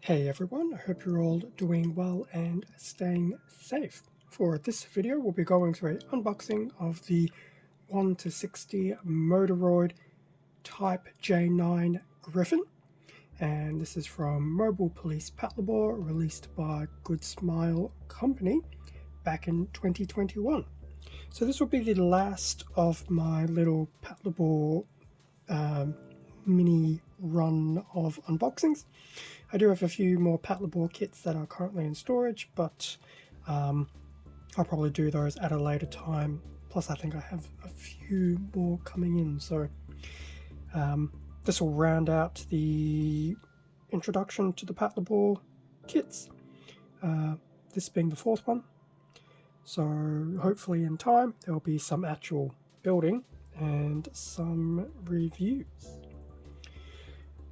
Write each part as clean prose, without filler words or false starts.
Hey everyone, I hope you're all doing well and staying safe. For this video, we'll be going through an unboxing of the 1 to 60 Moderoid Type-J9 Griffon. And this is from Mobile Police Patlabor, released by Good Smile Company back in 2021. So this will be the last of my little Patlabor mini run of unboxings. I do have a few more Patlabor kits that are currently in storage, but I'll probably do those at a later time. Plus I think I have a few more coming in, so this will round out the introduction to the Patlabor kits, this being the fourth one. So hopefully in time there will be some actual building and some reviews.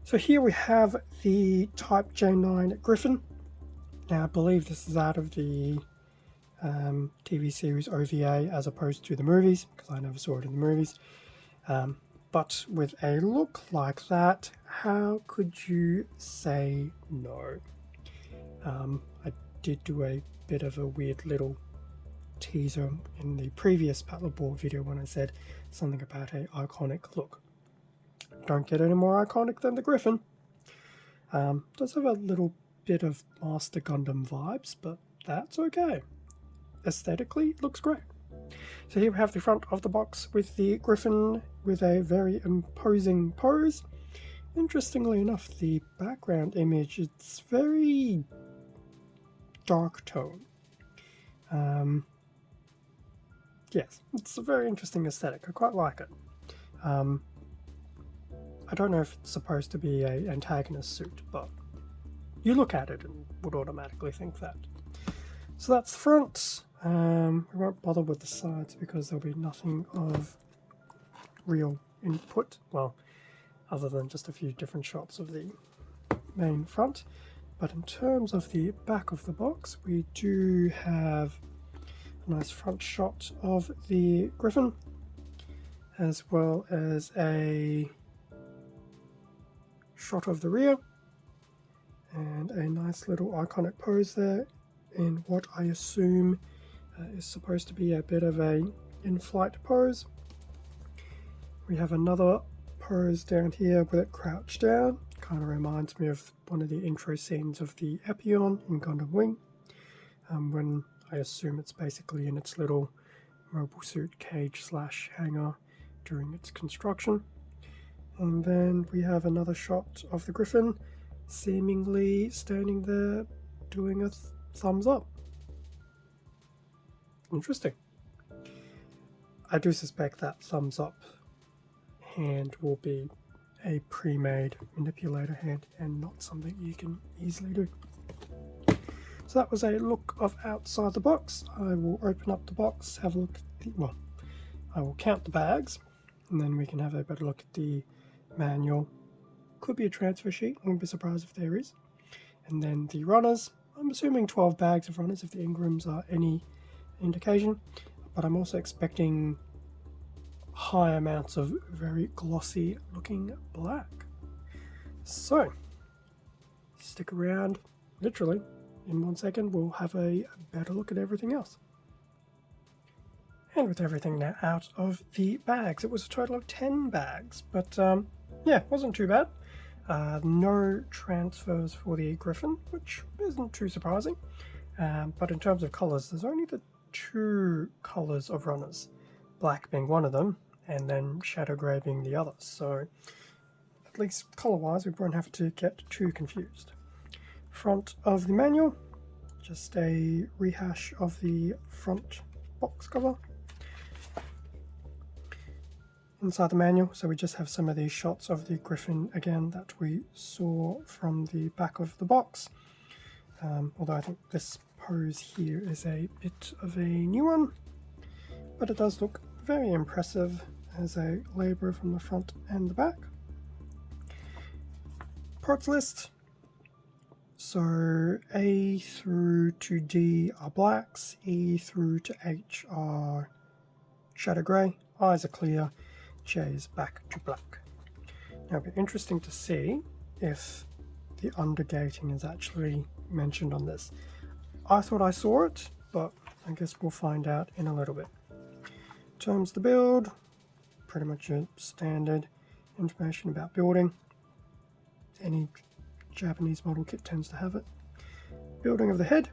So here we have the Type-J9 Griffon. Now I believe this is out of the TV series OVA as opposed to the movies, because I never saw it in the movies. But with a look like that, how could you say no? I did do a bit of a weird little teaser in the previous Patlabor video when I said something about an iconic look. Don't get any more iconic than the Griffon. Does have a little bit of Master Gundam vibes, but that's okay. Aesthetically, it looks great. So here we have the front of the box with the Griffon with a very imposing pose. Interestingly enough, the background image, it's very dark tone. Yes, it's a very interesting aesthetic. I quite like it. I don't know if it's supposed to be an antagonist suit, but you look at it and would automatically think that. So that's the front. We won't bother with the sides because there'll be nothing of real input, well, other than just a few different shots of the main front. But in terms of the back of the box, we do have a nice front shot of the Griffon, as well as a shot of the rear, and a nice little iconic pose there in what I assume is supposed to be a bit of a in-flight pose. We have another pose down here with it crouched down. Kind of reminds me of one of the intro scenes of the Epion in Gundam Wing, when I assume it's basically in its little mobile suit cage slash hangar during its construction. And then we have another shot of the Griffon seemingly standing there doing a thumbs up. Interesting. I do suspect that thumbs up hand will be a pre-made manipulator hand and not something you can easily do. So that was a look of outside the box. I will open up the box, have a look at the, well, I will count the bags, and then we can have a better look at the manual. Could be a transfer sheet, I wouldn't be surprised if there is. And then the runners, I'm assuming 12 bags of runners if the Ingrams are any indication, but I'm also expecting high amounts of very glossy looking black. So stick around, literally in 1 second we'll have a better look at everything else. And with everything now out of the bags, it was a total of 10 bags, but yeah, wasn't too bad. No transfers for the Griffon, which isn't too surprising. But in terms of colours, there's only the 2 colours of runners, black being one of them, and then shadow grey being the other. So at least colour-wise, we won't have to get too confused. Front of the manual, just a rehash of the front box cover. Inside the manual, so we just have some of these shots of the Griffon again that we saw from the back of the box, although I think this pose here is a bit of a new one, but it does look very impressive as a label from the front and the back. Parts list, so A through to D are blacks, E through to H are shadow grey, I's are clear, J is back to black. Now it'll be interesting to see if the undergating is actually mentioned on this. I thought I saw it, but I guess we'll find out in a little bit. In terms of the build, pretty much a standard information about building. Any Japanese model kit tends to have it. Building of the head.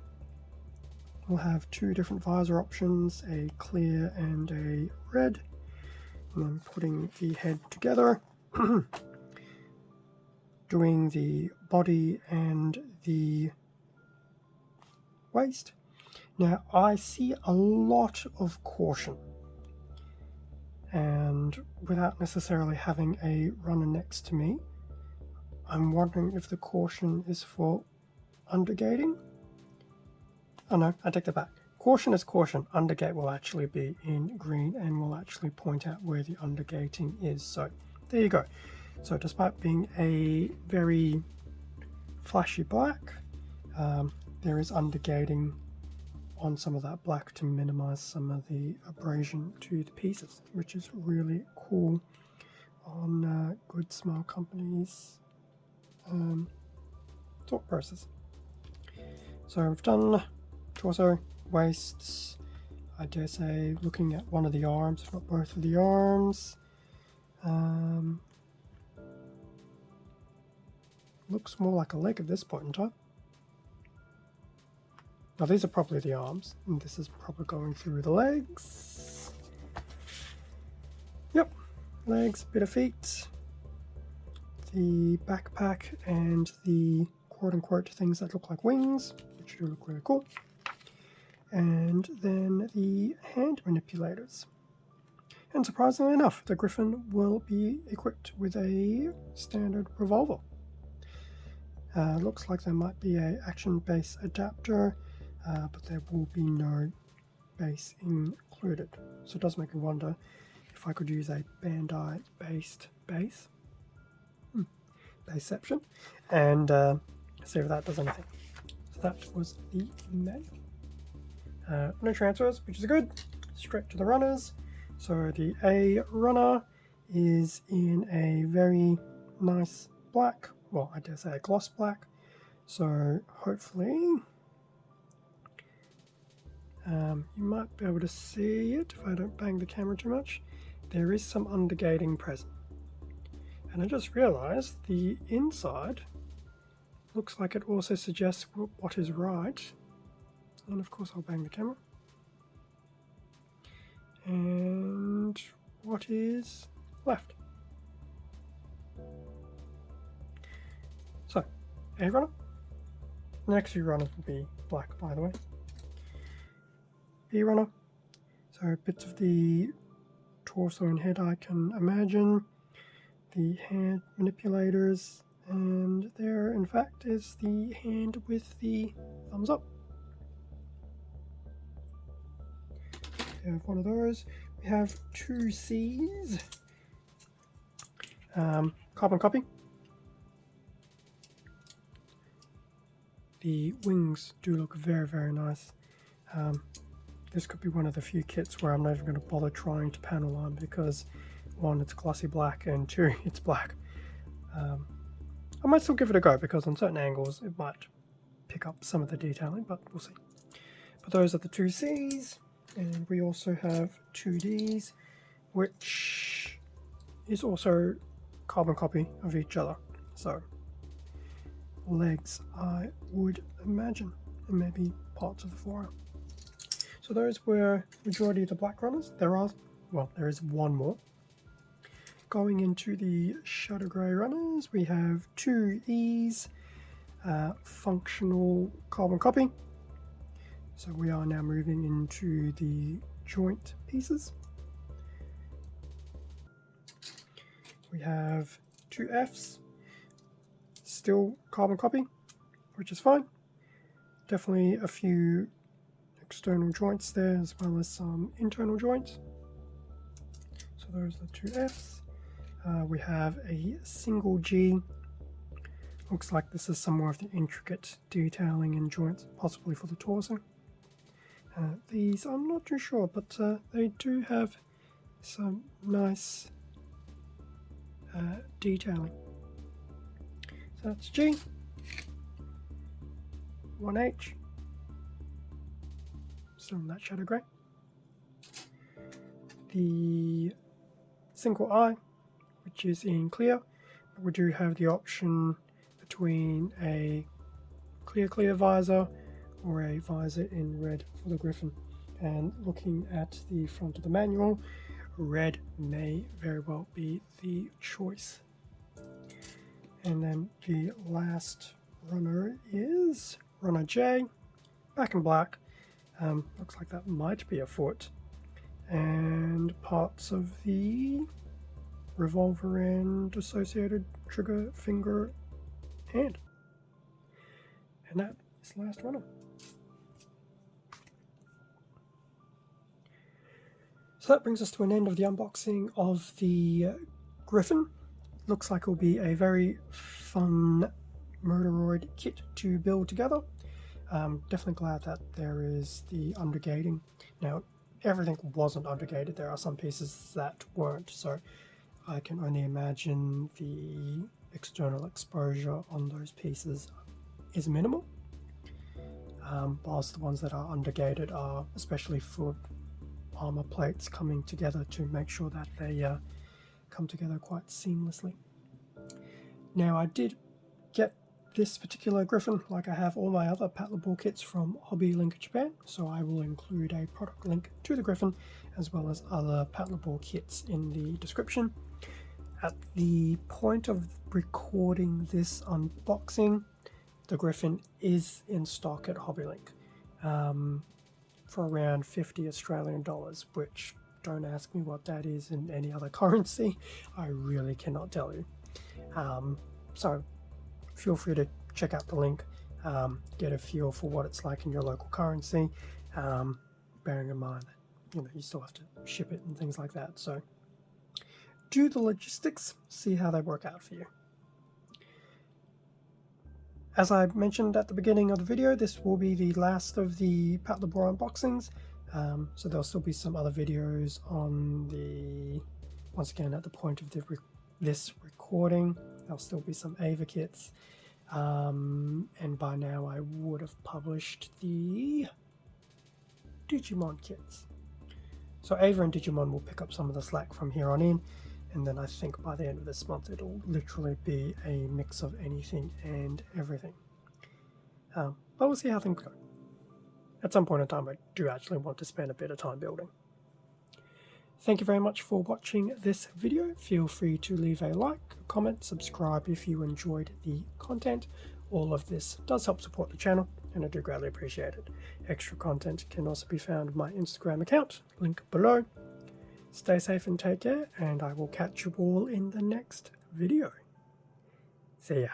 We'll have two different visor options, a clear and a red. And then putting the head together. Doing the body and the waist. Now I see a lot of caution, and without necessarily having a runner next to me, I'm wondering if the caution is for undergating. Oh no, I take that back. Caution is caution. Undergate will actually be in green and will actually point out where the undergating is. So there you go. So despite being a very flashy black, there is undergating on some of that black to minimize some of the abrasion to the pieces, which is really cool on good small companies' thought process. So we've done torso, waists, I dare say looking at one of the arms, if not both of the arms. Looks more like a leg at this point in time. Now these are probably the arms, and this is probably going through the legs. Yep, legs, bit of feet, the backpack and the quote-unquote things that look like wings, which do look really cool. And then the hand manipulators. And surprisingly enough, the Griffon will be equipped with a standard revolver. Looks like there might be an action base adapter, but there will be no base included. So it does make me wonder if I could use a Bandai based base, baseception, and see if that does anything. So that was the manual. No transfers, which is good. Straight to the runners. So the A runner is in a very nice black, well, I dare say a gloss black. So hopefully you might be able to see it if I don't bang the camera too much. There is some undergating present. And I just realized the inside looks like it also suggests what is right. And of course I'll bang the camera. And what is left. So, A runner. The next few runners will be black, by the way. B runner. So bits of the torso and head I can imagine. The hand manipulators. And there, in fact, is the hand with the thumbs up. We have one of those. We have two C's. Carbon copy. The wings do look very, very nice. This could be one of the few kits where I'm not even going to bother trying to panel on because one, it's glossy black, and two, it's black. I might still give it a go because on certain angles it might pick up some of the detailing, but we'll see. But those are the two C's. And we also have two Ds, which is also carbon copy of each other. So legs, I would imagine, and maybe parts of the forearm. So those were majority of the black runners. There is one more. Going into the Shadow Grey runners, we have two E's, functional carbon copy. So we are now moving into the joint pieces. We have two F's, still carbon copy, which is fine. Definitely a few external joints there as well as some internal joints. So those are the two F's. We have a single G. Looks like this is some more of the intricate detailing in joints, possibly for the torso. These I'm not too sure, but they do have some nice detailing. So that's G. 1H, still in that shadow grey. The single eye, which is in clear, but we do have the option between a clear visor or a visor in red for the Griffon. And looking at the front of the manual, red may very well be the choice. And then the last runner is runner J, back in black. Looks like that might be a foot, and parts of the revolver and associated trigger, finger, hand. And that is the last runner. So that brings us to an end of the unboxing of the Griffon. Looks like it will be a very fun Moderoid kit to build together. Definitely glad that there is the undergating. Now, everything wasn't undergated. There are some pieces that weren't, so I can only imagine the external exposure on those pieces is minimal. Whilst the ones that are undergated are especially for armor plates coming together to make sure that they come together quite seamlessly. Now, I did get this particular Griffon, like I have all my other Patlabor kits, from Hobby Link Japan, so I will include a product link to the Griffon as well as other Patlabor kits in the description. At the point of recording this unboxing, the Griffon is in stock at Hobby Link for around 50 Australian dollars, which, don't ask me what that is in any other currency. I really cannot tell you. So feel free to check out the link, get a feel for what it's like in your local currency, bearing in mind that you still have to ship it and things like that. So do the logistics, see how they work out for you. As I mentioned at the beginning of the video, this will be the last of the Patlabor unboxings, so there'll still be some other videos on the, once again at the point of this recording, there'll still be some Ava kits, and by now I would have published the Digimon kits. So Ava and Digimon will pick up some of the slack from here on in, and then I think by the end of this month it'll literally be a mix of anything and everything. But we'll see how things go. At some point in time I do actually want to spend a bit of time building. Thank you very much for watching this video. Feel free to leave a like, comment, subscribe if you enjoyed the content. All of this does help support the channel, and I do greatly appreciate it. Extra content can also be found on my Instagram account, link below. Stay safe and take care, and I will catch you all in the next video. See ya.